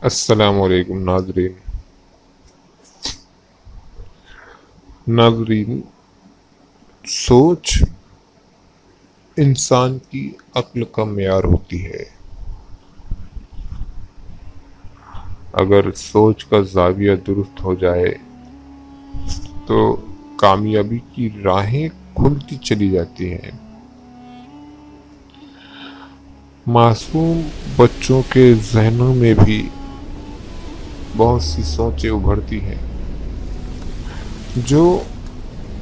السلام علیکم ناظرین، سوچ انسان کی عقل کا معیار ہوتی ہے۔ اگر سوچ کا زاویہ درست ہو جائے تو کامیابی کی راہیں کھلتی چلی جاتی ہیں۔ معصوم بچوں کے ذہنوں میں بھی بہت سی سوچیں ابھرتی ہیں جو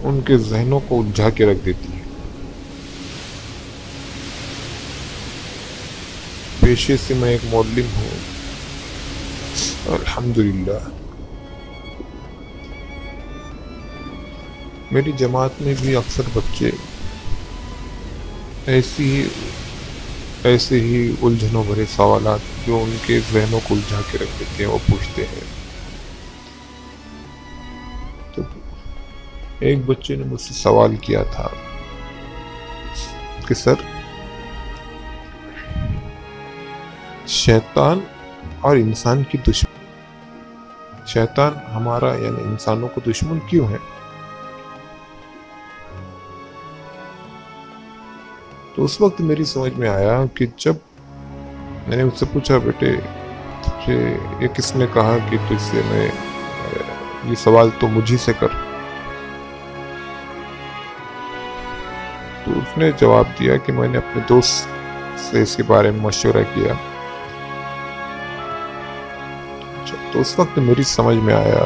ان کے ذہنوں کو الجھا کے رکھ دیتی ہیں۔ پیشے سے میں ایک معلم ہوں، الحمدللہ۔ میری جماعت میں بھی اکثر بچے ایسے ہی الجھنوں بھرے سوالات جو ان کے ذہنوں کو الجھا کے رکھ دیتے ہیں وہ پوچھتے ہیں۔ تو ایک بچے نے مجھ سے سوال کیا تھا کہ سر، شیطان اور انسان کی شیطان ہمارا یعنی انسانوں کو دشمن کیوں ہے؟ تو اس وقت میری سمجھ میں آیا کہ جب میں نے اس سے پوچھا، بیٹے یہ کس نے کہا کہ تجھ سے میں یہ سوال تو مجھے سے کر؟ تو اس نے جواب دیا کہ میں نے اپنے دوست سے اس کے بارے میں مشورہ کیا۔ تو اس وقت میری سمجھ میں آیا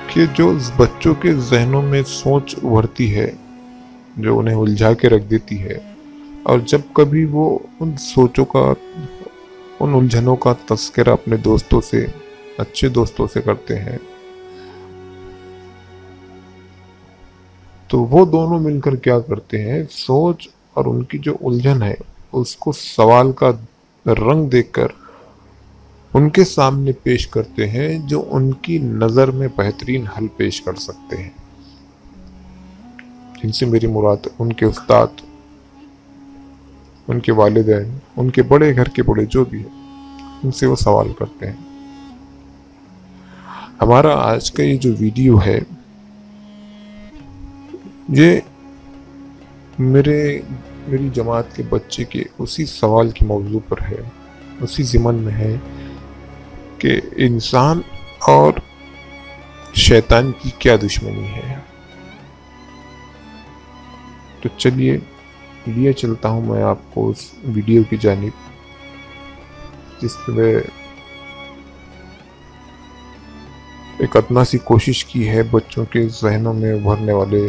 کہ جو بچوں کے ذہنوں میں سوچ ابھرتی ہے جو انہیں الجھا کے رکھ دیتی ہے، اور جب کبھی وہ ان سوچوں کا، ان الجھنوں کا تذکرہ اپنے دوستوں سے، اچھے دوستوں سے کرتے ہیں، تو وہ دونوں مل کر کیا کرتے ہیں، سوچ اور ان کی جو الجھن ہے اس کو سوال کا رنگ دیکھ کر ان کے سامنے پیش کرتے ہیں جو ان کی نظر میں بہترین حل پیش کر سکتے ہیں۔ جن سے میری مراد ان کے استاد، ان کے والدین، ان کے بڑے گھر کے بڑے جو بھی ہیں، ان سے وہ سوال کرتے ہیں۔ ہمارا آج کا یہ جو ویڈیو ہے یہ میری جماعت کے بچے کے اسی سوال کے موضوع پر ہے، اسی ضمن میں ہے کہ انسان اور شیطان کی کیا دشمنی ہے۔ تو چلیے لیے چلتا ہوں میں آپ کو اس ویڈیو کی جانب، جس میں ایک ادنا سی کوشش کی ہے بچوں کے ذہنوں میں ابھرنے والے،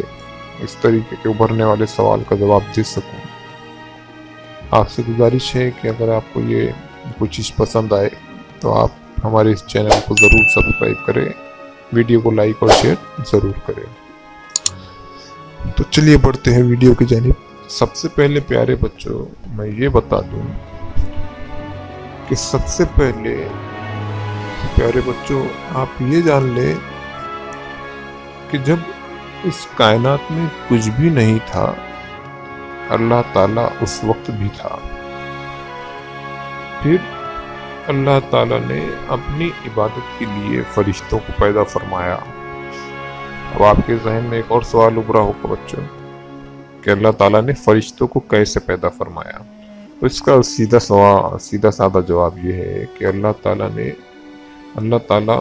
اس طریقے کے ابھرنے والے سوال کا جواب دے سکوں۔ آپ سے گزارش ہے کہ اگر آپ کو یہ کوشش پسند آئے تو آپ ہمارے اس چینل کو ضرور سبسکرائب کریں، ویڈیو کو لائک اور شیئر ضرور کریں۔ تو چلیے بڑھتے ہیں ویڈیو کی جانب۔ سب سے پہلے پیارے بچوں میں یہ بتا دوں کہ سب سے پہلے پیارے بچوں آپ یہ جان لیں کہ جب اس کائنات میں کچھ بھی نہیں تھا، اللہ تعالیٰ اس وقت بھی تھا۔ پھر اللہ تعالیٰ نے اپنی عبادت کے لیے فرشتوں کو پیدا فرمایا۔ اب آپ کے ذہن میں ایک اور سوال ابھرا ہوگا بچوں کہ اللہ تعالیٰ نے فرشتوں کو کیسے پیدا فرمایا؟ تو اس کا سیدھا سادہ جواب یہ ہے کہ اللہ تعالیٰ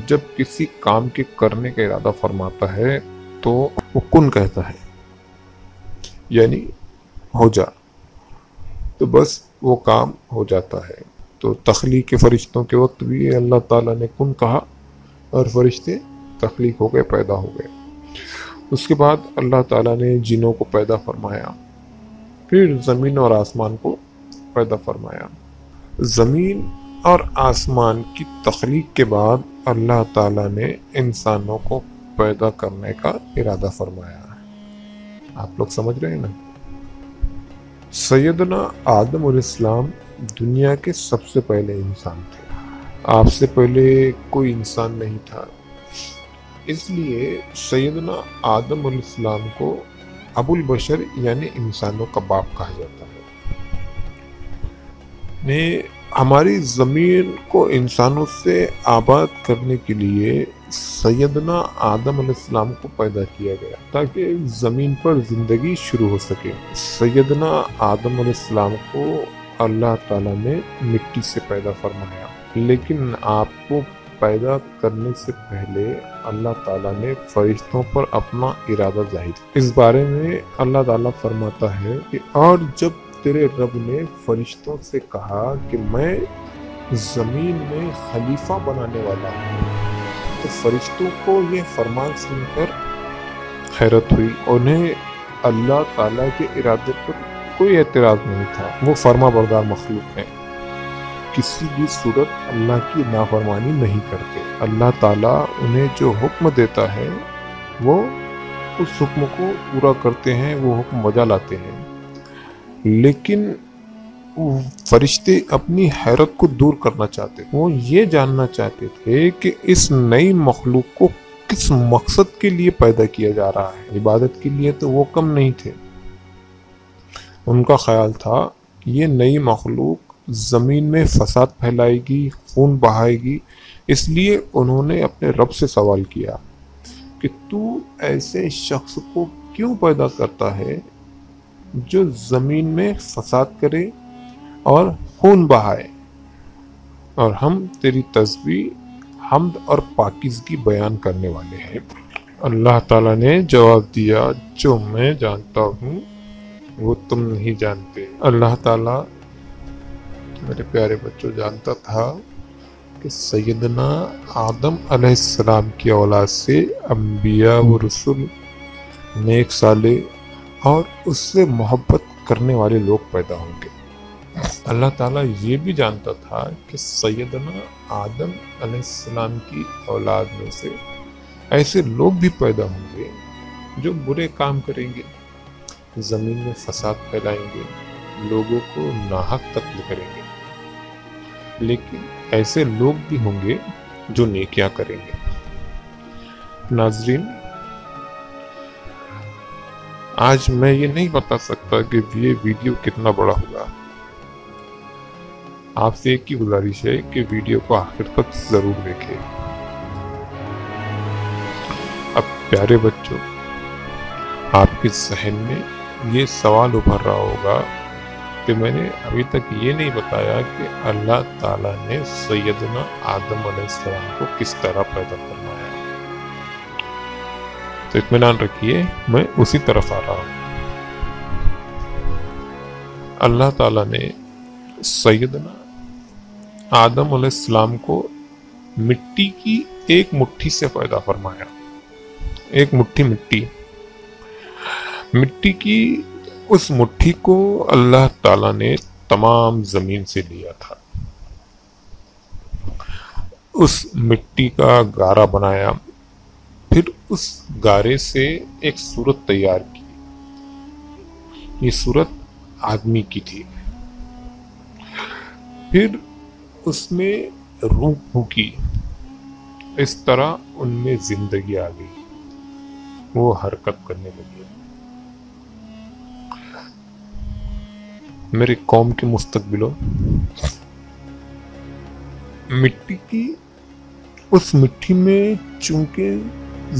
جب کسی کام کے کرنے کا ارادہ فرماتا ہے تو وہ کن کہتا ہے، یعنی ہو جا، تو بس وہ کام ہو جاتا ہے۔ تو تخلیق فرشتوں کے وقت بھی اللہ تعالیٰ نے کن کہا اور فرشتے تخلیق ہو گئے، پیدا ہو گئے۔ اس کے بعد اللہ تعالیٰ نے جنوں کو پیدا فرمایا، پھر زمین اور آسمان کو پیدا فرمایا۔ زمین اور آسمان کی تخلیق کے بعد اللہ تعالیٰ نے انسانوں کو پیدا کرنے کا ارادہ فرمایا۔ آپ لوگ سمجھ رہے ہیں نا؟ سیدنا آدم علیہ السلام دنیا کے سب سے پہلے انسان تھے۔ آپ سے پہلے کوئی انسان نہیں تھا، اس لیے سیدنا آدم علیہ السلام کو ابو البشر یعنی انسانوں کا باپ کہا جاتا ہے۔ نے ہماری زمین کو انسانوں سے آباد کرنے کے لیے سیدنا آدم علیہ السلام کو پیدا کیا گیا تاکہ زمین پر زندگی شروع ہو سکے۔ سیدنا آدم علیہ السلام کو اللہ تعالیٰ نے مٹی سے پیدا فرمایا، لیکن آپ کو پیدا کرنے سے پہلے اللہ تعالیٰ نے فرشتوں پر اپنا ارادہ ظاہر کیا۔ اس بارے میں اللہ تعالیٰ فرماتا ہے کہ اور جب تیرے رب نے فرشتوں سے کہا کہ میں زمین میں خلیفہ بنانے والا ہوں، تو فرشتوں کو یہ فرمان سن کر حیرت ہوئی۔ انہیں اللہ تعالیٰ کے ارادے پر کوئی اعتراض نہیں تھا، وہ فرما بردار مخلوق ہیں، کسی بھی صورت اللہ کی نافرمانی نہیں کرتے۔ اللہ تعالیٰ انہیں جو حکم دیتا ہے وہ اس حکم کو پورا کرتے ہیں، وہ حکم بجا لاتے ہیں۔ لیکن فرشتے اپنی حیرت کو دور کرنا چاہتے تھے، وہ یہ جاننا چاہتے تھے کہ اس نئی مخلوق کو کس مقصد کے لیے پیدا کیا جا رہا ہے۔ عبادت کے لیے تو وہ کم نہیں تھے، ان کا خیال تھا یہ نئی مخلوق زمین میں فساد پھیلائے گی، خون بہائے گی۔ اس لیے انہوں نے اپنے رب سے سوال کیا کہ تو ایسے شخص کو کیوں پیدا کرتا ہے جو زمین میں فساد کرے اور خون بہائے، اور ہم تیری تسبیح، حمد اور پاکیزگی بیان کرنے والے ہیں۔ اللہ تعالیٰ نے جواب دیا، جو میں جانتا ہوں وہ تم نہیں جانتے۔ اللہ تعالیٰ میرے پیارے بچوں جانتا تھا کہ سیدنا آدم علیہ السلام کی اولاد سے انبیاء و رسول، نیک صالح اور اس سے محبت کرنے والے لوگ پیدا ہوں گے۔ اللہ تعالیٰ یہ بھی جانتا تھا کہ سیدنا آدم علیہ السلام کی اولاد میں سے ایسے لوگ بھی پیدا ہوں گے جو برے کام کریں گے، زمین میں فساد پھیلائیں گے، لوگوں کو ناحق قتل کریں گے، لیکن ایسے لوگ بھی ہوں گے جو نیکیاں کریں گے۔ ناظرین، آج میں یہ نہیں بتا سکتا کہ یہ ویڈیو کتنا بڑا ہوگا۔ آپ سے ایک ہی گزارش ہے کہ ویڈیو کو آخر تک ضرور دیکھیں۔ اب پیارے بچوں، آپ کے ذہن میں یہ سوال ابھر رہا ہوگا کہ میں نے ابھی تک یہ نہیں بتایا کہ اللہ تعالیٰ نے سیدنا آدم علیہ السلام کو کس طرح پیدا فرمایا۔ تو اطمینان رکھیے، میں اسی طرف آ رہا ہوں۔ اللہ تعالیٰ نے سیدنا آدم علیہ السلام کو مٹی کی ایک مٹھی سے پیدا فرمایا۔ ایک مٹھی مٹی کی اس مٹھی کو اللہ تعالیٰ نے تمام زمین سے لیا تھا، اس مٹی کا گارا بنایا، پھر اس گارے سے ایک صورت تیار کی۔ یہ صورت آدمی کی تھی۔ پھر اس میں روح پھونکی، اس طرح ان میں زندگی آ گئی، وہ حرکت کرنے لگی۔ میرے قوم کے مستقبلوں، مٹی کی اس مٹی میں چونکہ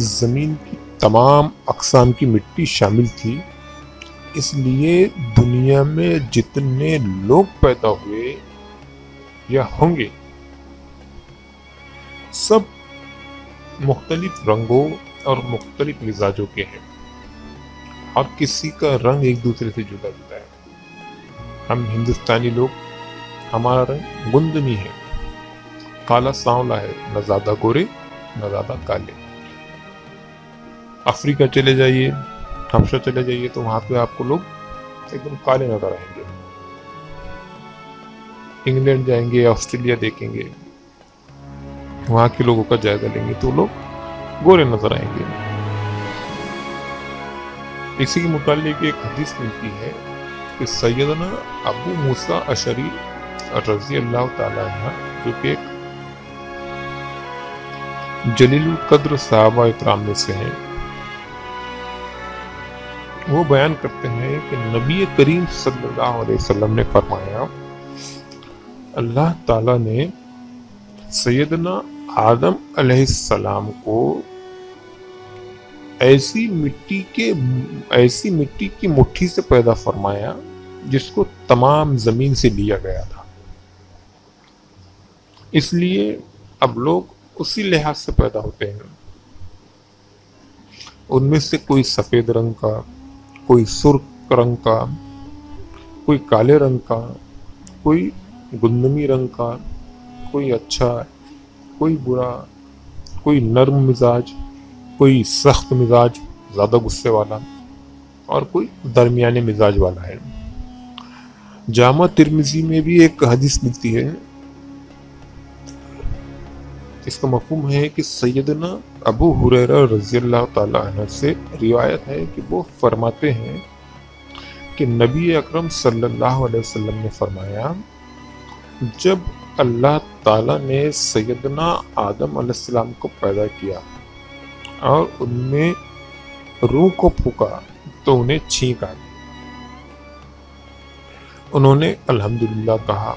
زمین کی تمام اقسام کی مٹی شامل تھی، اس لیے دنیا میں جتنے لوگ پیدا ہوئے یا ہوں گے، سب مختلف رنگوں اور مختلف مزاجوں کے ہیں، اور کسی کا رنگ ایک دوسرے سے جدا جدا ہے۔ ہم ہندوستانی لوگ، ہمارا رنگ گندمی ہے، کالا سانولا ہے، نہ زیادہ گورے نہ زیادہ کالے۔ افریقہ چلے جائیے، حبشہ چلے جائیے تو وہاں پہ آپ کو لوگ ایک دم کالے نظر آئیں گے۔ انگلینڈ جائیں گے، آسٹریلیا دیکھیں گے، وہاں کے لوگوں کا جائزہ لیں گے تو لوگ گورے نظر آئیں گے۔ اسی کے متعلق ایک حدیث ملتی ہے کہ سیدنا ابو موسیٰ اشعری رضی اللہ تعالیٰ عنہ، جو کہ ایک جلیل القدر صحابہ اکرام میں سے ہیں، وہ بیان کرتے ہیں کہ نبی کریم صلی اللہ علیہ وسلم نے فرمایا اللہ تعالیٰ نے سیدنا آدم علیہ السلام کو ایسی مٹی کی مٹھی سے پیدا فرمایا جس کو تمام زمین سے لیا گیا تھا. اس لیے اب لوگ اسی لحاظ سے پیدا ہوتے ہیں. ان میں سے کوئی سفید رنگ کا، کوئی سرخ رنگ کا، کوئی کالے رنگ کا، کوئی گندمی رنگ کا، کوئی اچھا، کوئی برا، کوئی نرم مزاج، کوئی سخت مزاج زیادہ غصے والا، اور کوئی درمیانے مزاج والا ہے. جامع ترمذی میں بھی ایک حدیث ملتی ہے. اس کا مفہوم ہے کہ سیدنا ابو ہریرہ رضی اللہ تعالی عنہ سے روایت ہے کہ وہ فرماتے ہیں کہ نبی اکرم صلی اللہ علیہ وسلم نے فرمایا، جب اللہ تعالیٰ نے سیدنا آدم علیہ السلام کو پیدا کیا اور ان میں روح کو پھونکا تو انہیں چھینک آ گئی. انہوں نے الحمدللہ کہا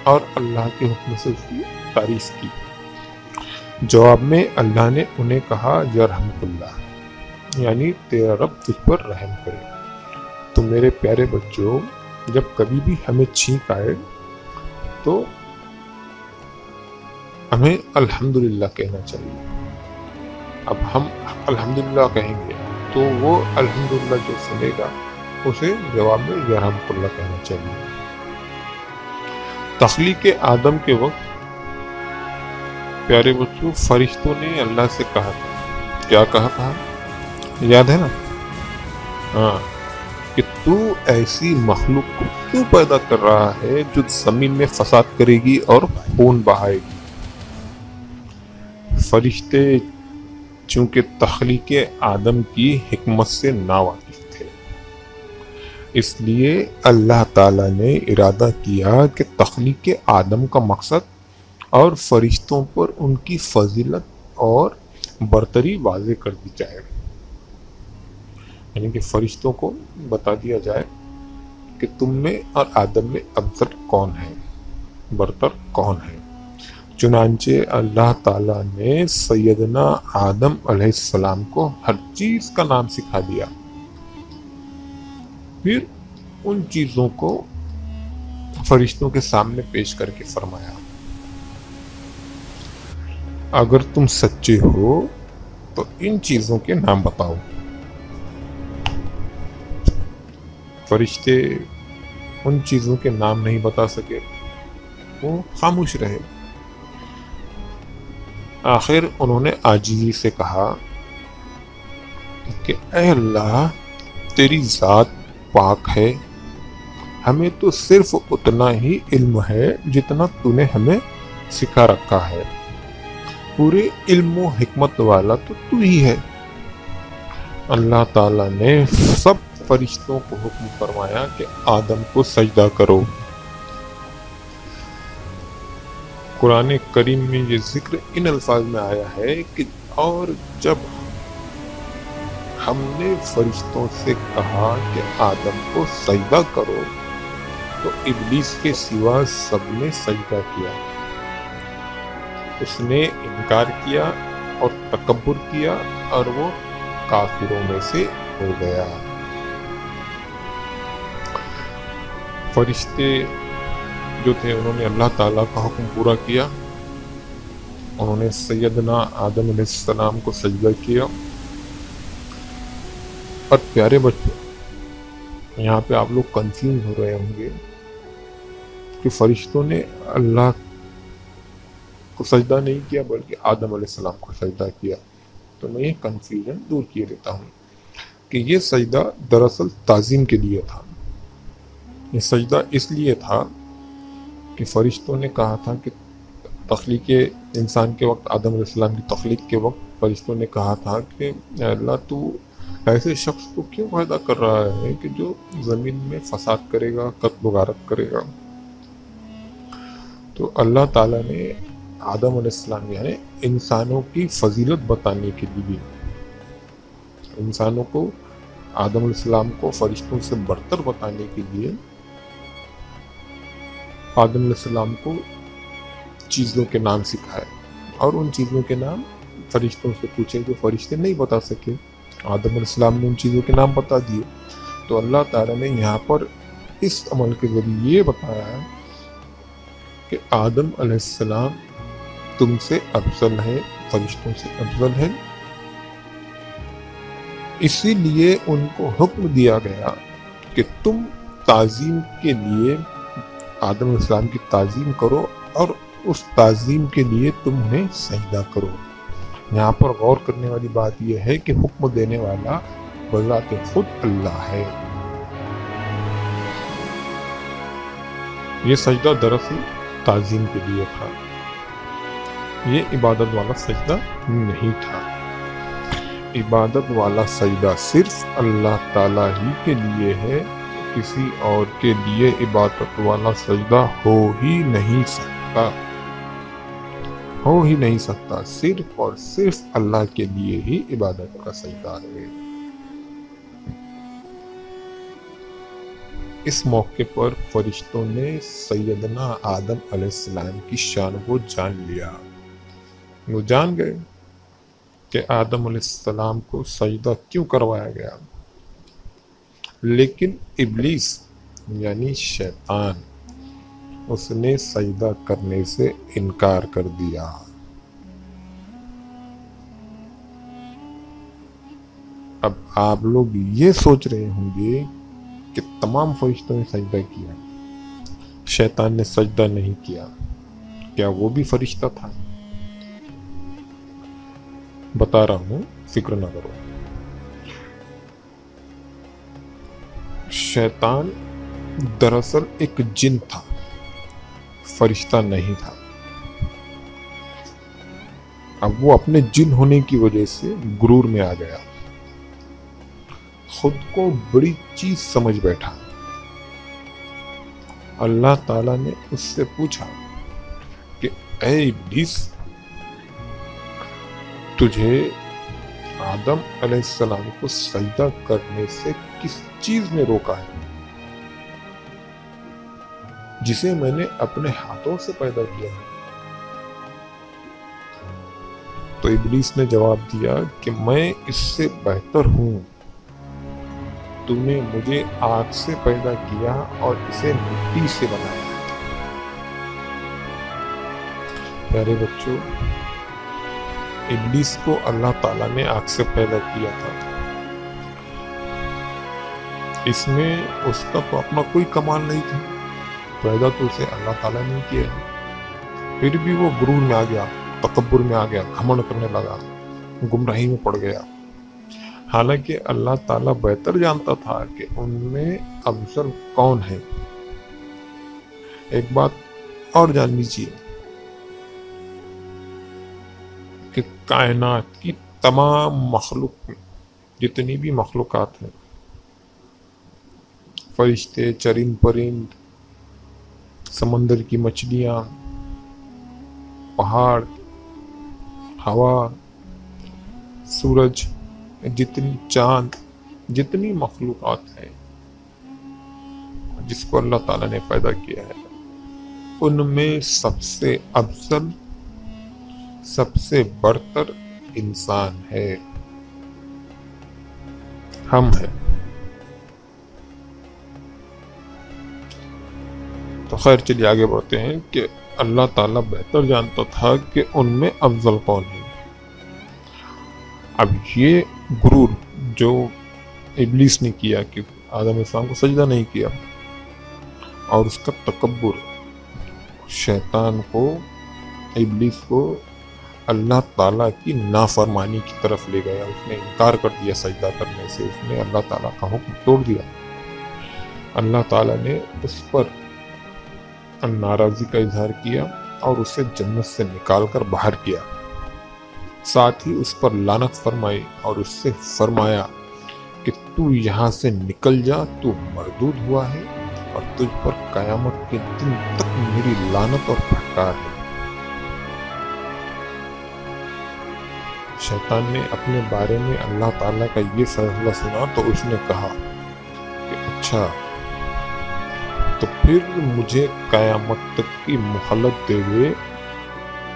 اور اللہ کے حکم سے اس کی تعریف کی. جواب میں اللہ نے انہیں کہا یرحمک اللہ، یعنی تیرا رب تجھ پر رحم کرے. تو میرے پیارے بچوں، جب کبھی بھی ہمیں چھینک آئے تو ہمیں الحمدللہ کہنا چاہیے. اب ہم الحمدللہ کہیں گے تو وہ الحمدللہ جو سنے گا اسے جواب میں یرحمک اللہ کہنا چاہیے. تخلیق آدم کے وقت پیارے بچوں فرشتوں نے اللہ سے کہا تھا، کیا کہا تھا یاد ہے نا؟ ہاں، کہ تو ایسی مخلوق کو کیوں پیدا کر رہا ہے جو زمین میں فساد کرے گی اور خون بہائے گی. فرشتے چونکہ تخلیق آدم کی حکمت سے ناواقف تھے، اس لیے اللہ تعالیٰ نے ارادہ کیا کہ تخلیق آدم کا مقصد اور فرشتوں پر ان کی فضیلت اور برتری واضح کر دی جائے. یعنی کہ فرشتوں کو بتا دیا جائے کہ تم میں اور آدم میں افضل کون ہے، برتر کون ہے. چنانچہ اللہ تعالیٰ نے سیدنا آدم علیہ السلام کو ہر چیز کا نام سکھا دیا، پھر ان چیزوں کو فرشتوں کے سامنے پیش کر کے فرمایا، اگر تم سچے ہو تو ان چیزوں کے نام بتاؤ. فرشتے ان چیزوں کے نام نہیں بتا سکے، وہ خاموش رہے. آخر انہوں نے عاجزی سے کہا کہ اے اللہ، تیری ذات پاک ہے، ہمیں تو صرف اتنا ہی علم ہے جتنا تو نے ہمیں سکھا رکھا ہے. پورے علم و حکمت والا تو تو ہی ہے. اللہ تعالیٰ نے سب فرشتوں کو حکم فرمایا کہ آدم کو سجدہ کرو. قرآن کریم میں یہ ذکر ان الفاظ میں آیا ہے کہ اور جب ہم نے فرشتوں سے کہا کہ آدم کو سجدہ کرو تو ابلیس کے سوا سب نے سجدہ کیا. اس نے انکار کیا اور تکبر کیا اور وہ کافروں میں سے ہو گیا. فرشتے جو تھے انہوں نے اللہ تعالیٰ کا حکم پورا کیا، انہوں نے سیدنا آدم علیہ السلام کو سجدہ کیا. اور پیارے بچوں، یہاں پہ آپ لوگ کنفیوز ہو رہے ہوں گے کہ فرشتوں نے اللہ کو سجدہ نہیں کیا بلکہ آدم علیہ السلام کو سجدہ کیا. تو میں یہ کنفیوژن دور کیے دیتا ہوں کہ یہ سجدہ دراصل تعظیم کے لیے تھا. یہ سجدہ اس لیے تھا کہ فرشتوں نے کہا تھا کہ تخلیق انسان کے وقت، آدم علیہ السلام کی تخلیق کے وقت فرشتوں نے کہا تھا کہ اے اللہ، تو ایسے شخص کو کیوں پیدا کر رہا ہے کہ جو زمین میں فساد کرے گا، قتل و غارت کرے گا. تو اللہ تعالیٰ نے آدم علیہ السلام یعنی انسانوں کی فضیلت بتانے کے لیے، انسانوں کو، آدم علیہ السلام کو فرشتوں سے برتر بتانے کے لیے آدم علیہ السلام کو چیزوں کے نام سکھائے، اور ان چیزوں کے نام فرشتوں سے پوچھے جو فرشتے نہیں بتا سکے۔ آدم علیہ السلام نے ان چیزوں کے نام بتا دیے۔ تو اللہ تعالیٰ نے یہاں پر اس عمل کے ذریعے یہ بتایا ہے کہ آدم علیہ السلام تم سے افضل ہے، فرشتوں سے افضل ہے، اسی لیے ان کو حکم دیا گیا کہ تم تعظیم کے لیے آدم علیہ السلام کی تعظیم کرو، اور اس تعظیم کے لیے تم انہیں سجدہ کرو۔ یہاں پر غور کرنے والی بات یہ ہے کہ حکم دینے والا بذات خود اللہ ہے۔ یہ سجدہ دراصل تعظیم کے لیے تھا، یہ عبادت والا سجدہ نہیں تھا۔ عبادت والا سجدہ صرف اللہ تعالیٰ ہی کے لیے ہے، کسی اور کے لیے عبادت والا سجدہ ہو ہی نہیں سکتا، صرف اور صرف اللہ کے لیے ہی عبادت کا سجدہ ہے۔ اس موقع پر فرشتوں نے سیدنا آدم علیہ السلام کی شان کو جان لیا۔ وہ جان گئے کہ آدم علیہ السلام کو سجدہ کیوں کروایا گیا، لیکن ابلیس یعنی شیطان اس نے سجدہ کرنے سے انکار کر دیا۔ اب آپ لوگ یہ سوچ رہے ہوں گے کہ تمام فرشتوں نے سجدہ کیا، شیطان نے سجدہ نہیں کیا، کیا وہ بھی فرشتہ تھا؟ بتا رہا ہوں، فکر نہ کرو۔ شیطان دراصل ایک جن تھا، فرشتہ نہیں تھا۔ اب وہ اپنے جن ہونے کی وجہ سے غرور میں آ گیا، خود کو بڑی چیز سمجھ بیٹھا۔ اللہ تعالیٰ نے اس سے پوچھا کہ اے ابلیس، تجھے آدم علیہ السلام کو سجدہ کرنے سے کس چیز نے روکا ہے جسے میں نے اپنے ہاتھوں سے پیدا کیا ہے؟ تو ابلیس نے جواب دیا کہ میں اس سے بہتر ہوں، تو نے مجھے آگ سے پیدا کیا اور اسے مٹی سے بنایا۔ پیارے بچوں، ابلیس کو اللہ تعالیٰ نے آگ سے پیدا کیا تھا، اس میں اس کا تو اپنا کوئی کمال نہیں تھا، پیدا تو اسے اللہ تعالیٰ نے کیا ہے۔ پھر بھی وہ غرور میں آ گیا، تکبر میں آ گیا، گھمنڈ کرنے لگا، گمراہی میں پڑ گیا۔ حالانکہ اللہ تعالیٰ بہتر جانتا تھا کہ ان میں افضل کون ہے۔ ایک بات اور جان لیجیے کہ کائنات کی تمام مخلوق میں جتنی بھی مخلوقات ہیں، فرشتے، چرند پرند، سمندر کی مچھلیاں، پہاڑ، ہوا، سورج، جتنی چاند، جتنی مخلوقات ہیں جس کو اللہ تعالیٰ نے پیدا کیا ہے، ان میں سب سے افضل، سب سے برتر انسان ہے، ہم ہیں۔ تو خیر، چلیے آگے بڑھتے ہیں کہ اللہ تعالیٰ بہتر جانتا تھا کہ ان میں افضل کون ہے۔ اب یہ غرور جو ابلیس نے کیا کہ آدم علیہ السلام کو سجدہ نہیں کیا، اور اس کا تکبر شیطان کو، ابلیس کو اللہ تعالیٰ کی نافرمانی کی طرف لے گیا۔ اس نے انکار کر دیا سجدہ کرنے سے، اس نے اللہ تعالیٰ کا حکم توڑ دیا۔ اللہ تعالیٰ نے اس پر ناراضی کا اظہار کیا اور اسے جنت سے نکال کر باہر کیا، ساتھ ہی اس پر لعنت فرمائی اور اس سے فرمایا کہ تو یہاں سے نکل جا، تو مردود ہوا ہے اور تجھ پر قیامت کے دن تک میری لعنت اور پھٹکار ہے۔ شیطان نے اپنے بارے میں اللہ تعالیٰ کا یہ فیصلہ سنا تو اس نے کہا کہ اچھا، تو پھر مجھے قیامت تک کی مہلت دے دے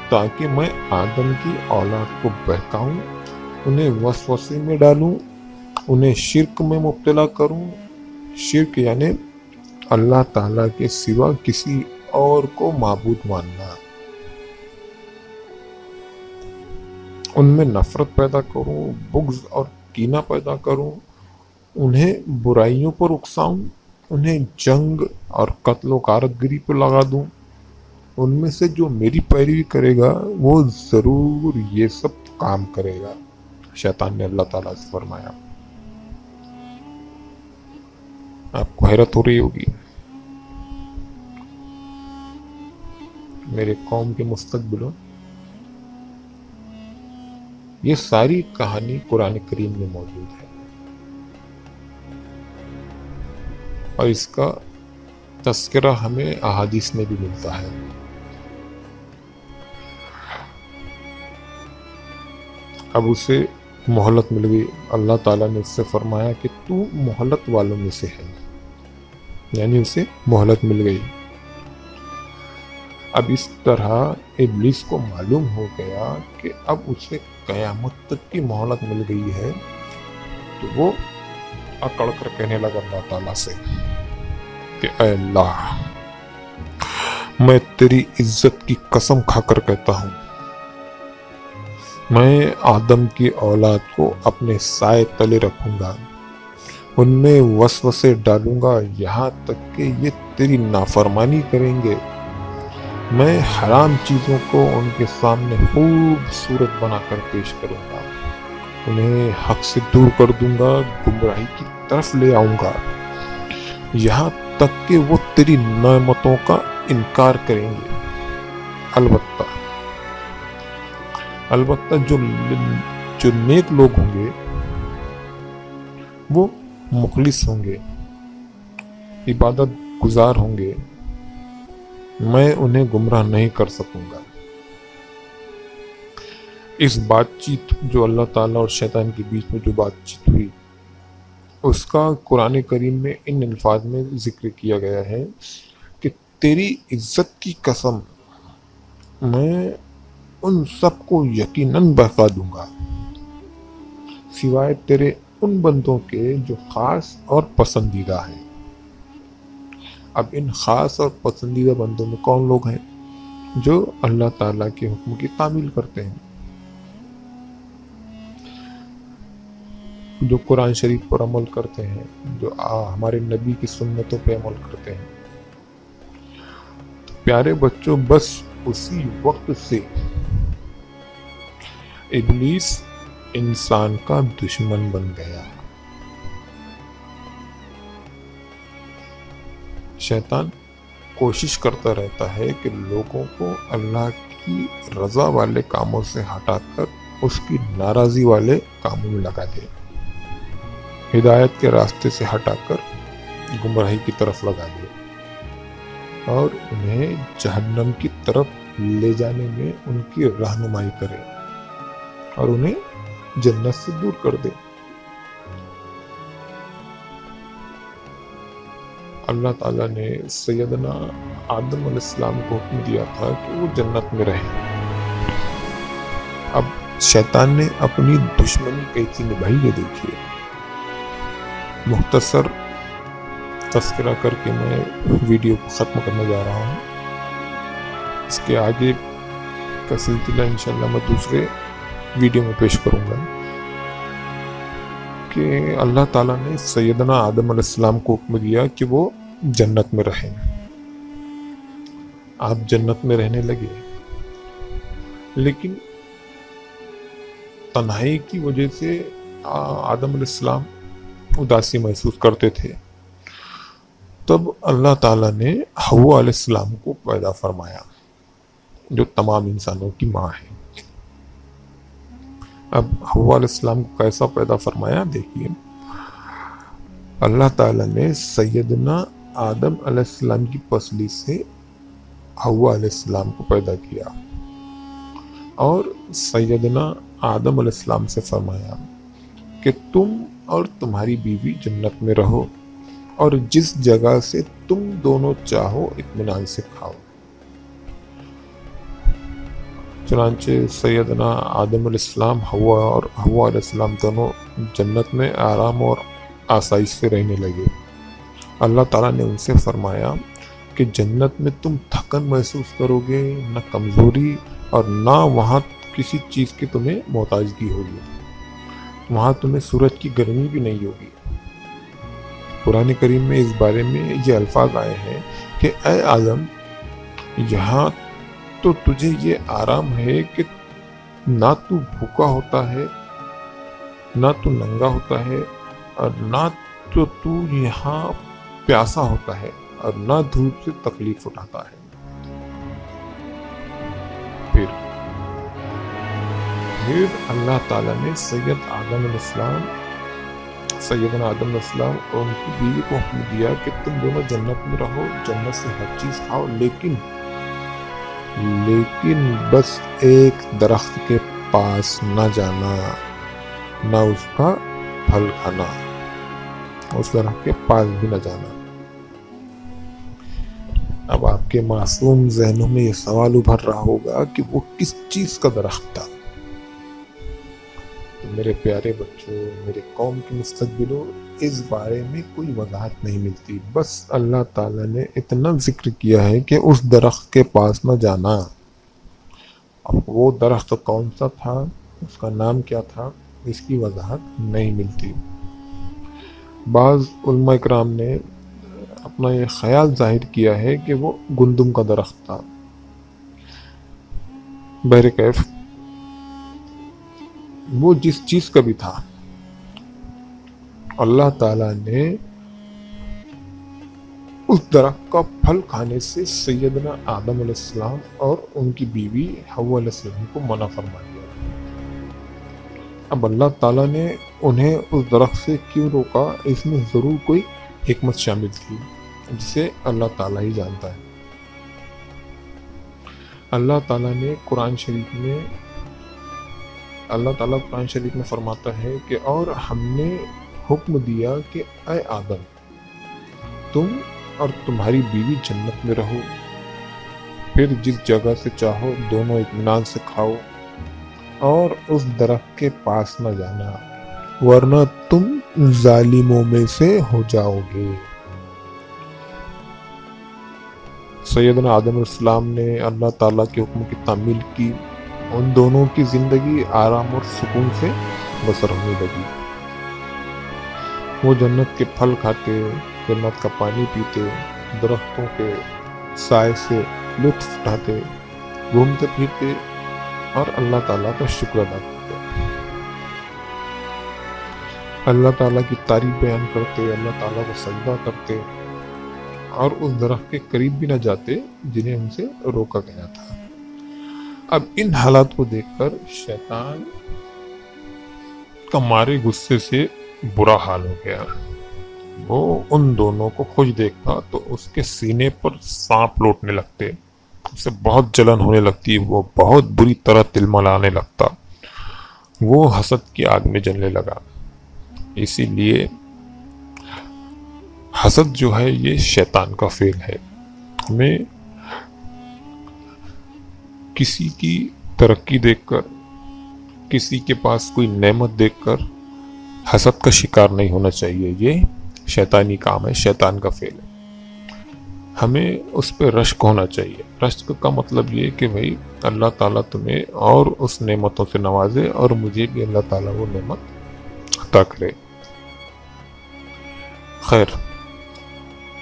تاکہ میں آدم کی اولاد کو بہکاؤں، انہیں وسوسے میں ڈالوں، انہیں شرک میں مبتلا کروں۔ شرک یعنی اللہ تعالیٰ کے سوا کسی اور کو معبود ماننا، ان میں نفرت پیدا کروں، بغض اور کینہ پیدا کروں، انہیں برائیوں پر اکساؤں، انہیں جنگ اور قتل و غارت گری پہ لگا دوں۔ ان میں سے جو میری پیروی کرے گا وہ ضرور یہ سب کام کرے گا، شیطان نے اللہ تعالیٰ سے فرمایا۔ آپ کو حیرت ہو رہی ہوگی، میرے قوم کے مستقبلوں، یہ ساری کہانی قرآن کریم میں موجود ہے اور اس کا تذکرہ ہمیں احادیث میں بھی ملتا ہے۔ اب اسے مہلت مل گئی، اللہ تعالیٰ نے اس سے فرمایا کہ تو مہلت والوں میں سے ہے، یعنی اسے مہلت مل گئی۔ اب اس طرح ابلیس کو معلوم ہو گیا کہ اب اسے قیامت تک کی مہلت مل گئی ہے، تو وہ اکڑ کر کہنے لگا اللہ تعالیٰ سے کہ اے اللہ، میں تیری عزت کی قسم کھا کر کہتا ہوں، میں آدم کی اولاد کو اپنے سائے تلے رکھوں گا، ان میں وسوسے ڈالوں گا یہاں تک کہ یہ تیری نافرمانی کریں گے۔ میں حرام چیزوں کو ان کے سامنے خوبصورت بنا کر پیش کروں گا، انہیں حق سے دور کر دوں گا، گمراہی کی طرف لے آؤں گا، یہاں تک کہ وہ تیری نعمتوں کا انکار کریں گے۔ البتہ جو نیک لوگ ہوں گے وہ مخلص ہوں گے، عبادت گزار ہوں گے، میں انہیں گمراہ نہیں کر سکوں گا۔ اس بات چیت جو اللہ تعالیٰ اور شیطان کے بیچ میں جو بات چیت ہوئی، اس کا قرآن کریم میں ان الفاظ میں ذکر کیا گیا ہے کہ تیری عزت کی قسم، میں ان سب کو یقیناً بہکا دوں گا سوائے تیرے ان بندوں کے جو خاص اور پسندیدہ ہیں۔ اب ان خاص اور پسندیدہ بندوں میں کون لوگ ہیں؟ جو اللہ تعالیٰ کے حکم کی تعمیل کرتے ہیں، جو قرآن شریف پر عمل کرتے ہیں، جو ہمارے نبی کی سنتوں پہ عمل کرتے ہیں۔ تو پیارے بچوں، بس اسی وقت سے ابلیس انسان کا دشمن بن گیا۔ شیطان کوشش کرتا رہتا ہے کہ لوگوں کو اللہ کی رضا والے کاموں سے ہٹا کر اس کی ناراضی والے کاموں میں لگا دے، ہدایت کے راستے سے ہٹا کر گمراہی کی طرف لگا دے اور انہیں جہنم کی طرف لے جانے میں ان کی رہنمائی کرے اور انہیں جنت سے دور کر دے۔ اللہ تعالیٰ نے سیدنا آدم علیہ السلام کو حکم دیا تھا کہ وہ جنت میں رہیں۔ اب شیطان نے اپنی دشمنی کیسی نبھائی ہے دیکھیے۔ مختصر تذکرہ کر کے میں ویڈیو کو ختم کرنے جا رہا ہوں، اس کے آگے کا سلسلہ انشاءاللہ میں دوسرے ویڈیو میں پیش کروں گا کہ اللہ تعالیٰ نے سیدنا آدم علیہ السلام کو حکم دیا کہ وہ جنت میں رہیں۔ آپ جنت میں رہنے لگے، لیکن تنہائی کی وجہ سے آدم علیہ السلام اداسی محسوس کرتے تھے۔ تب اللہ تعالیٰ نے حوا علیہ السلام کو پیدا فرمایا، جو تمام انسانوں کی ماں ہے۔ اب حوا علیہ السلام کو کیسا پیدا فرمایا دیکھیے۔ اللہ تعالیٰ نے سیدنا آدم علیہ السلام کی پسلی سے حوا علیہ السلام کو پیدا کیا اور سیدنا آدم علیہ السلام سے فرمایا کہ تم اور تمہاری بیوی جنت میں رہو اور جس جگہ سے تم دونوں چاہو اطمینان سے کھاؤ۔ چنانچہ سیدنا آدم علیہ السلام اور حوا علیہ السلام دونوں جنت میں آرام اور آسائش سے رہنے لگے۔ اللہ تعالیٰ نے ان سے فرمایا کہ جنت میں تم تھکن محسوس کرو گے، نہ کمزوری، اور نہ وہاں کسی چیز کی تمہیں محتاجگی ہوگی۔ وہاں تمہیں سورج کی گرمی بھی نہیں ہوگی۔ قرآن کریم میں اس بارے میں یہ الفاظ آئے ہیں کہ اے آدم، یہاں تو تجھے یہ آرام ہے کہ نہ تو بھوکا ہوتا ہے، نہ تو ننگا ہوتا ہے، اور نہ تو یہاں پیاسا ہوتا ہے، اور نہ دھوپ سے تکلیف اٹھاتا ہے۔ پھر اللہ تعالیٰ نے سیدنا آدم علیہ السلام اور ان کی بیوی کو حکم دیا کہ تم دونوں جنت میں رہو، جنت سے ہر چیز کھاؤ، لیکن بس ایک درخت کے پاس نہ جانا، نہ اس کا پھل کھانا، اس درخت کے پاس بھی نہ جانا۔ اب آپ کے معصوم ذہنوں میں یہ سوال ابھر رہا ہوگا کہ وہ کس چیز کا درخت تھا؟ تو میرے پیارے بچوں، میرے قوم کے مستقبلوں، اس بارے میں کوئی وضاحت نہیں ملتی۔ بس اللہ تعالیٰ نے اتنا ذکر کیا ہے کہ اس درخت کے پاس نہ جانا۔ اب وہ درخت کون سا تھا، اس کا نام کیا تھا، اس کی وضاحت نہیں ملتی۔ بعض علماء اکرام نے اپنا یہ خیال ظاہر کیا ہے کہ وہ گندم کا درخت تھا۔ بہرکیف وہ جس چیز کا بھی تھا، اللہ تعالیٰ نے اس درخت کا پھل کھانے سے سیدنا آدم علیہ السلام اور ان کی بیوی حوا علیہ السلام کو منع فرما دیا۔ اب اللہ تعالیٰ نے انہیں اس درخت سے کیوں روکا، اس میں ضرور کوئی حکمت شامل تھی جسے اللہ تعالیٰ ہی جانتا ہے۔ اللہ تعالیٰ قرآن شریف میں فرماتا ہے کہ اور ہم نے حکم دیا کہ اے آدم، تم اور تمہاری بیوی جنت میں رہو، پھر جس جگہ سے چاہو دونوں اطمینان سے کھاؤ، اور اس درخت کے پاس نہ جانا، ورنہ تم ظالموں میں سے ہو جاؤ گے۔ سیدنا آدم علیہ السلام نے اللہ تعالیٰ کے حکم کی تعمیل کی، ان دونوں کی زندگی آرام اور سکون سے بسر ہونے لگی۔ وہ جنت کے پھل کھاتے، جنت کا پانی پیتے، درختوں کے سائے سے لطف اٹھاتے، گھومتے پھرتے اور اللہ تعالیٰ کا شکر ادا کرتے، اللہ تعالیٰ کی تعریف بیان کرتے، اللہ تعالیٰ کو سجدہ کرتے، اور اس درخت کے قریب بھی نہ جاتے جنہیں ان سے روکا گیا تھا۔ اب ان حالات کو دیکھ کر شیطان کا مارے غصے سے برا حال ہو گیا۔ وہ ان دونوں کو خوش دیکھتا تو اس کے سینے پر سانپ لوٹنے لگتے، اسے بہت جلن ہونے لگتی، وہ بہت بری طرح تلملانے لگتا، وہ حسد کی آگ میں جلنے لگا۔ اسی لیے حسد جو ہے یہ شیطان کا فعل ہے۔ ہمیں کسی کی ترقی دیکھ کر، کسی کے پاس کوئی نعمت دیکھ کر حسد کا شکار نہیں ہونا چاہیے، یہ شیطانی کام ہے، شیطان کا فعل ہے۔ ہمیں اس پہ رشک ہونا چاہیے۔ رشک کا مطلب یہ کہ بھائی اللہ تعالیٰ تمہیں اور اس نعمتوں سے نوازے اور مجھے بھی اللہ تعالیٰ وہ نعمت عطا کرے۔ خیر،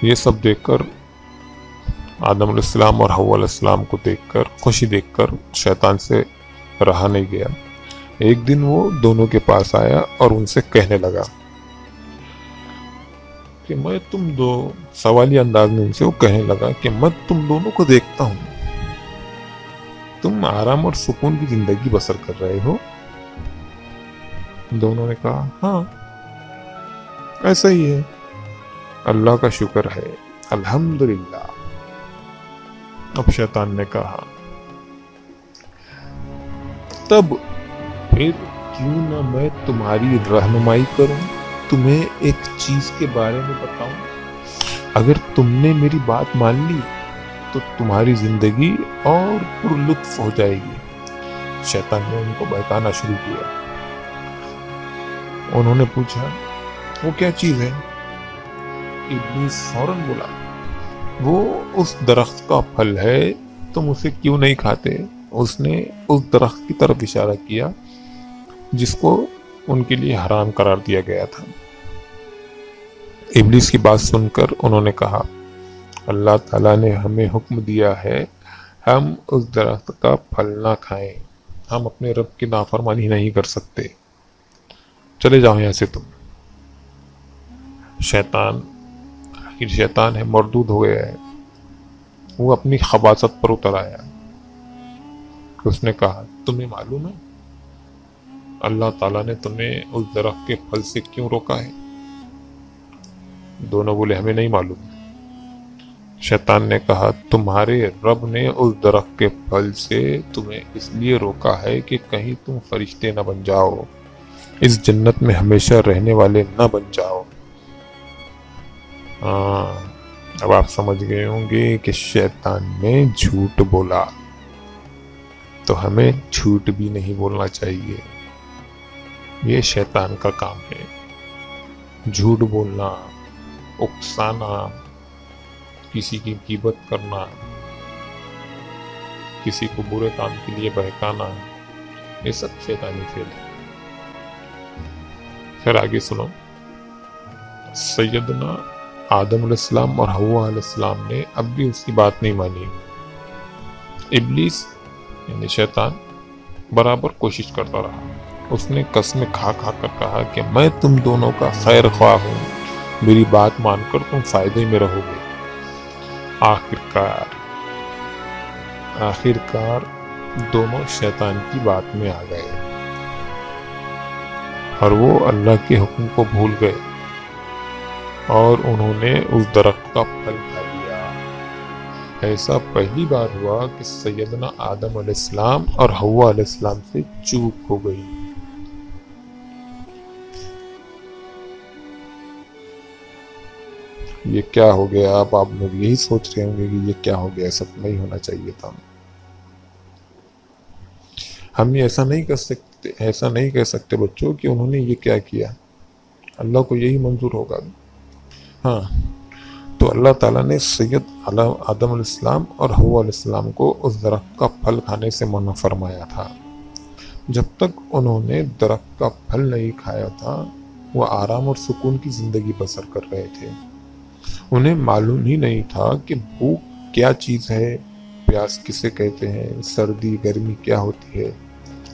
یہ سب دیکھ کر آدم علیہ السلام اور حوا علیہ السلام کو دیکھ کر، خوشی دیکھ کر شیطان سے رہا نہیں گیا۔ ایک دن وہ دونوں کے پاس آیا اور ان سے کہنے لگا کہ میں تم دو، سوالی انداز میں ان سے وہ کہنے لگا کہ میں تم دونوں کو دیکھتا ہوں، تم آرام اور سکون کی زندگی بسر کر رہے ہو۔ دونوں نے کہا ہاں ایسا ہی ہے، اللہ کا شکر ہے، الحمدللہ۔ اب شیطان نے کہا تب پھر کیوں نہ میں تمہاری رہنمائی کروں، تمہیں ایک چیز کے بارے میں بتاؤں اگر تم نے میری بات مان لی تو تمہاری زندگی اور پرلطف ہو جائے گی۔ شیطان نے ان کو بہکانا شروع کیا۔ انہوں نے پوچھا وہ کیا چیز ہے؟ ابلیس فوراً بولا وہ اس درخت کا پھل ہے، تم اسے کیوں نہیں کھاتے؟ اس نے اس درخت کی طرف اشارہ کیا جس کو ان کے لیے حرام قرار دیا گیا تھا۔ ابلیس کی بات سن کر انہوں نے کہا اللہ تعالیٰ نے ہمیں حکم دیا ہے ہم اس درخت کا پھل نہ کھائیں، ہم اپنے رب کی نافرمانی نہیں کر سکتے، چلے جاؤ یہاں سے تم۔ شیطان ہے مردود ہو گیا ہے، وہ اپنی خباثت پر اتر آیا۔ اس نے کہا تمہیں معلوم ہے اللہ تعالیٰ نے تمہیں اس درخت کے پھل سے کیوں روکا ہے؟ دونوں بولے ہمیں نہیں معلوم۔ شیطان نے کہا تمہارے رب نے اس درخت کے پھل سے تمہیں اس لیے روکا ہے کہ کہیں تم فرشتے نہ بن جاؤ، اس جنت میں ہمیشہ رہنے والے نہ بن جاؤ۔ اب آپ سمجھ گئے ہوں گے کہ شیطان نے جھوٹ بولا، تو ہمیں جھوٹ بھی نہیں بولنا چاہیے، یہ شیطان کا کام ہے۔ جھوٹ بولنا، اکسانا، کسی کی غیبت کرنا، کسی کو برے کام کے لیے بہکانا، یہ سب شیطانی فعل ہے۔ پھر آگے سنو، سیدنا آدم علیہ السلام اور حوا علیہ السلام نے اب بھی اس کی بات نہیں مانی۔ ابلیس یعنی شیطان برابر کوشش کرتا رہا، اس نے قسمیں کھا کھا کر کہا کہ میں تم دونوں کا خیر خواہ ہوں، میری بات مان کر تم فائدے میں رہو گے۔ آخرکار دونوں شیطان کی بات میں آ گئے اور وہ اللہ کے حکم کو بھول گئے اور انہوں نے اس درخت کا پھل کھا لیا۔ ایسا پہلی بار ہوا کہ سیدنا آدم علیہ السلام اور حوا علیہ السلام سے چوک ہو گئی۔ یہ کیا ہو گیا؟ اب آپ لوگ یہی سوچ رہے ہوں گے کہ یہ کیا ہو گیا، ایسا نہیں ہونا چاہیے تھا۔ ہم ایسا نہیں کہہ سکتے بچوں کہ انہوں نے یہ کیا کیا، اللہ کو یہی منظور ہوگا۔ ہاں، تو اللہ تعالیٰ نے سید آدم علیہ السلام اور حوا علیہ السلام کو اس درخت کا پھل کھانے سے منع فرمایا تھا۔ جب تک انہوں نے درخت کا پھل نہیں کھایا تھا وہ آرام اور سکون کی زندگی بسر کر رہے تھے۔ انہیں معلوم ہی نہیں تھا کہ بھوک کیا چیز ہے، پیاس کسے کہتے ہیں، سردی گرمی کیا ہوتی ہے،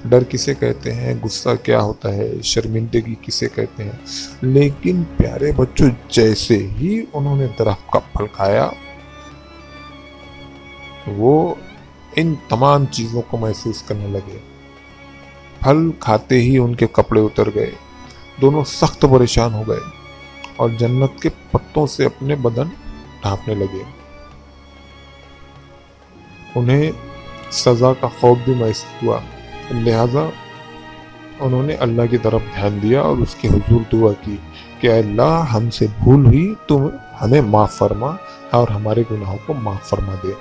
ڈر کسے کہتے ہیں، غصہ کیا ہوتا ہے، شرمندگی کسے کہتے ہیں۔ لیکن پیارے بچوں، جیسے ہی انہوں نے درخت کا پھل کھایا وہ ان تمام چیزوں کو محسوس کرنے لگے۔ پھل کھاتے ہی ان کے کپڑے اتر گئے، دونوں سخت پریشان ہو گئے اور جنت کے پتوں سے اپنے بدن ڈھانپنے لگے۔ انہیں سزا کا خوف بھی محسوس ہوا، لہذا انہوں نے اللہ کی طرف دھیان دیا اور اس کے حضور دعا کی کہ اے اللہ ہم سے بھول ہوئی، تم ہمیں معاف فرما اور ہمارے گناہوں کو معاف فرما دے۔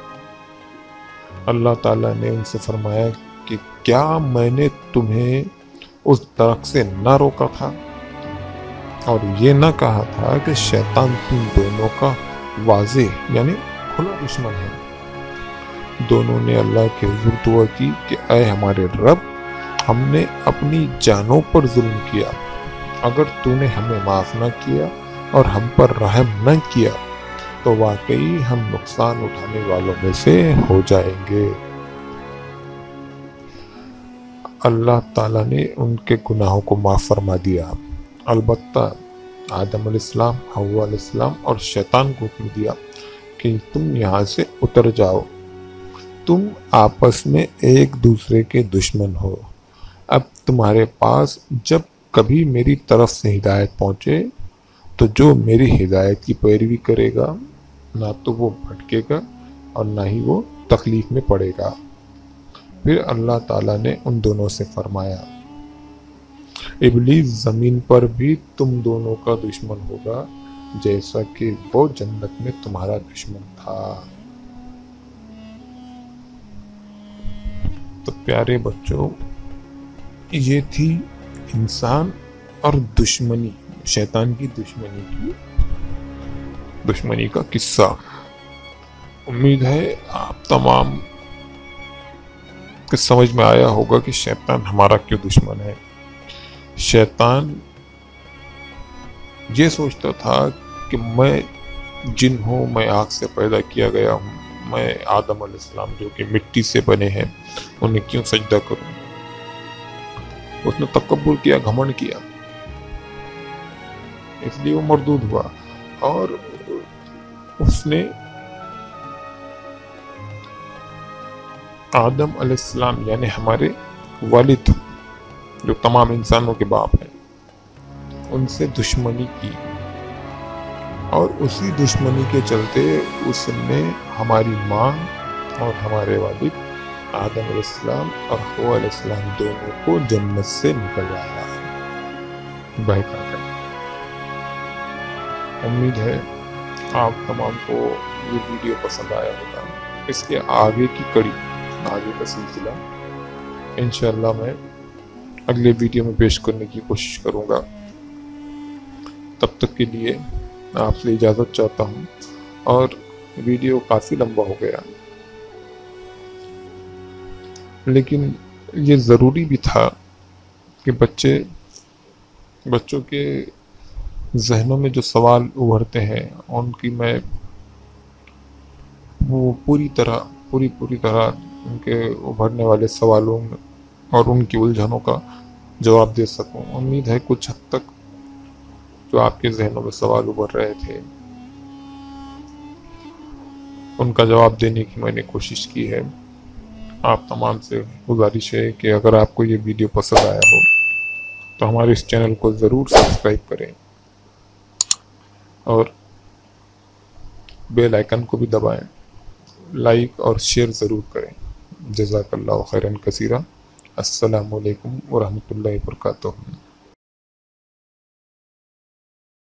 اللہ تعالیٰ نے ان سے فرمایا کہ کیا میں نے تمہیں اس درخت سے نہ روکا تھا اور یہ نہ کہا تھا کہ شیطان تم دونوں کا واضح یعنی کھلا دشمن ہے؟ دونوں نے اللہ کے حضور دعا کی کہ اے ہمارے رب، ہم نے اپنی جانوں پر ظلم کیا، اگر تو نے ہمیں معاف نہ کیا اور ہم پر رحم نہ کیا تو واقعی ہم نقصان اٹھانے والوں میں سے ہو جائیں گے۔ اللہ تعالیٰ نے ان کے گناہوں کو معاف فرما دیا، البتہ آدم علیہ السلام، حوا علیہ السلام اور شیطان کو حکم دیا کہ تم یہاں سے اتر جاؤ، تم آپس میں ایک دوسرے کے دشمن ہو۔ اب تمہارے پاس جب کبھی میری طرف سے ہدایت پہنچے تو جو میری ہدایت کی پیروی کرے گا نہ تو وہ بھٹکے گا اور نہ ہی وہ تکلیف میں پڑے گا۔ پھر اللہ تعالیٰ نے ان دونوں سے فرمایا ابلیس زمین پر بھی تم دونوں کا دشمن ہوگا، جیسا کہ وہ جنت میں تمہارا دشمن تھا۔ تو پیارے بچوں، یہ تھی انسان اور دشمنی، شیطان کی دشمنی کا قصہ۔ امید ہے آپ تمام کو سمجھ میں آیا ہوگا کہ شیطان ہمارا کیوں دشمن ہے۔ شیطان یہ سوچتا تھا کہ میں جن ہوں، میں آگ سے پیدا کیا گیا ہوں، میں آدم علیہ السلام جو کہ مٹی سے بنے ہیں انہیں کیوں سجدہ کروں۔ اس نے تکبر کیا، گھمنڈ کیا، اس لیے وہ مردود ہوا، اور اس نے آدم علیہ السلام یعنی ہمارے والد جو تمام انسانوں کے باپ ہیں ان سے دشمنی کی، اور اسی دشمنی کے چلتے اس نے ہماری ماں اور ہمارے والد آدم علیہ السلام اور حوا علیہ السلام دونوں کو جنت سے نکلوایا ہے، بہکا کر۔ امید ہے آپ تمام کو یہ ویڈیو پسند آیا ہوگا۔ اس کے آگے کی کڑی، آگے کا سلسلہ انشاءاللہ میں اگلے ویڈیو میں پیش کرنے کی کوشش کروں گا۔ تب تک کے لیے آپ سے اجازت چاہتا ہوں، اور ویڈیو کافی لمبا ہو گیا لیکن یہ ضروری بھی تھا کہ بچوں کے ذہنوں میں جو سوال ابھرتے ہیں ان کی میں وہ پوری طرح ان کے ابھرنے والے سوالوں اور ان کی الجھنوں کا جواب دے سکوں۔ امید ہے کچھ حد تک جو آپ کے ذہنوں میں سوال ابھر رہے تھے ان کا جواب دینے کی میں نے کوشش کی ہے۔ آپ تمام سے گزارش ہے کہ اگر آپ کو یہ ویڈیو پسند آیا ہو تو ہمارے اس چینل کو ضرور سبسکرائب کریں اور بیل آئیکن کو بھی دبائیں، لائک اور شیئر ضرور کریں۔ جزاک اللہ خیرا کثیرا۔ السلام علیکم ورحمۃ اللہ وبرکاتہ۔